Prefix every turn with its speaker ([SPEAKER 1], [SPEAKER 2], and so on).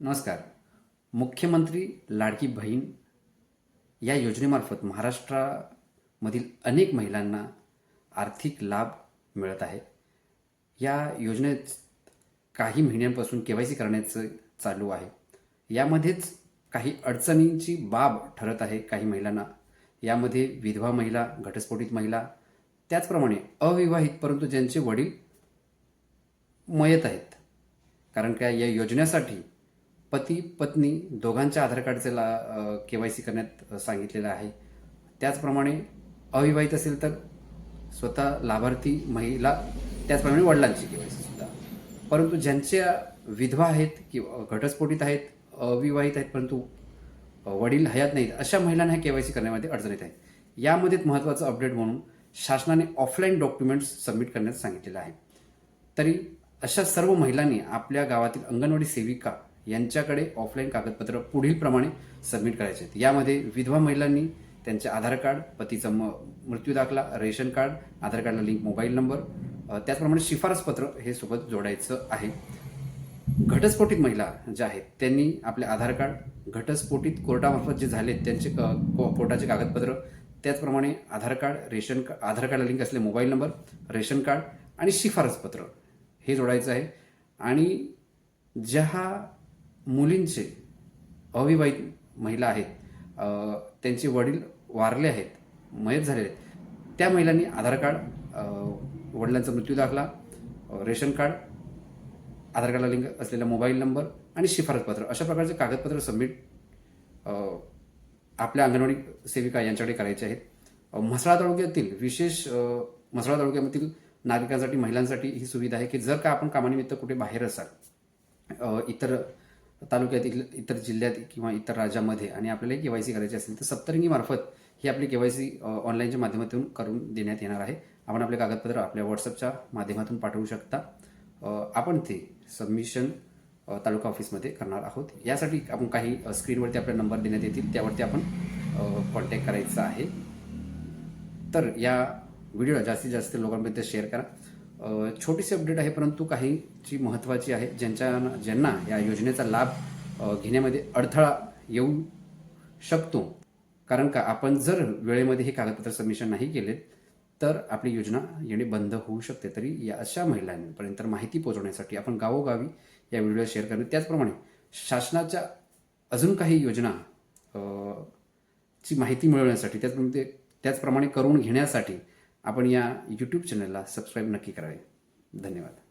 [SPEAKER 1] नमस्कार. मुख्यमंत्री लाडकी बहीण या योजनेमार्फत महाराष्ट्रामधील अनेक महिलांना आर्थिक लाभ मिळत आहे. या योजनेत काही महिन्यांपासून के-वाय-सी करण्याचं चालू आहे. यामध्येच काही अडचणींची बाब ठरत आहे काही महिलांना. यामध्ये विधवा महिला, घटस्फोटित महिला, त्याचप्रमाणे अविवाहित परंतु ज्यांचे वडील मयत आहेत. कारण का या योजनेसाठी पती पत्नी दोघांच्या आधार कार्डचे के-वाय-सी करण्यात सांगितलेलं आहे. त्याचप्रमाणे अविवाहित असेल तर स्वतः लाभार्थी महिला, त्याचप्रमाणे वडिलांची के-वाय-सी सुद्धा. परंतु ज्यांच्या विधवा आहेत किंवा घटस्फोटित आहेत, अविवाहित आहेत परंतु वडील हयात नाहीत, अशा महिलांना के-वाय-सी करण्यामध्ये अडचण येत आहे. यामध्येच महत्त्वाचं अपडेट म्हणून शासनाने ऑफलाईन डॉक्युमेंट्स सबमिट करण्यास सांगितलेलं आहे. तरी अशा सर्व महिलांनी आपल्या गावातील अंगणवाडी सेविका यांच्याकडे ऑफलाईन कागदपत्र पुढील प्रमाणे सबमिट करायचे आहेत. यामध्ये विधवा महिलांनी त्यांचे आधार कार्ड, पतीचा मृत्यू दाखला, रेशन कार्ड, आधार कार्डला लिंक मोबाईल नंबर, त्याचप्रमाणे शिफारसपत्र हे सोबत जोडायचं आहे. घटस्फोटित महिला ज्या आहेत त्यांनी आपले आधार कार्ड, घटस्फोटित कोर्टामार्फत जे झाले त्यांचे कोर्टाचे कागदपत्र, त्याचप्रमाणे आधार कार्ड, आधार कार्डला लिंक असलेले मोबाईल नंबर, रेशन कार्ड आणि शिफारसपत्र हे जोडायचं आहे. आणि ज्या मुलींचे अविवाहित महिला आहेत, त्यांचे वडील वारले आहेत, मयत झालेले आहेत, त्या महिलांनी आधार कार्ड, वडिलांचा मृत्यू दाखला, रेशन कार्ड, आधार कार्डला लिंक असलेला मोबाईल नंबर आणि शिफारसपत्र अशा प्रकारचे कागदपत्र सबमिट आपल्या अंगणवाडी सेविका यांच्याकडे करायचे आहेत. म्हसळा तालुक्यातील म्हसळा तालुक्यामधील नागरिकांसाठी, महिलांसाठी ही सुविधा आहे की जर का आपण कामानिमित्त कुठे बाहेर असाल, इतर तालुक्यातील, इतर जिल्ह्यात किंवा इतर राज्यामध्ये आणि आपल्याला के-वाय-सी करायची असेल तर सप्तरंगीमार्फत ही आपली के-वाय-सी ऑनलाईनच्या माध्यमातून करून देण्यात येणार आहे. आपण आपले कागदपत्र आपल्या व्हॉट्सअपच्या माध्यमातून पाठवू शकता. आपण ते सबमिशन तालुका ऑफिसमध्ये करणार आहोत. यासाठी आपण काही स्क्रीनवरती आपले नंबर देण्यात येतील, त्यावरती आपण कॉन्टॅक्ट करायचा आहे. तर या व्हिडिओला जास्तीत जास्त लोकांपर्यंत शेअर करा. छोटीशी अपडेट आहे परंतु काहीची महत्त्वाची आहे, ज्यांना या योजनेचा लाभ घेण्यामध्ये अडथळा येऊ शकतो. कारण का आपण जर वेळेमध्ये हे कागदपत्र सबमिशन नाही केले तर आपली योजना येणे बंद होऊ शकते. तरी या अशा महिलांपर्यंत माहिती पोहोचवण्यासाठी आपण गावोगावी या व्हिडिओला शेअर करणे, त्याचप्रमाणे शासनाच्या अजून काही योजना ची माहिती मिळवण्यासाठी, त्याचप्रमाणे करून घेण्यासाठी आपण या यूट्यूब चॅनलला सबस्क्राईब नक्की करावे. धन्यवाद.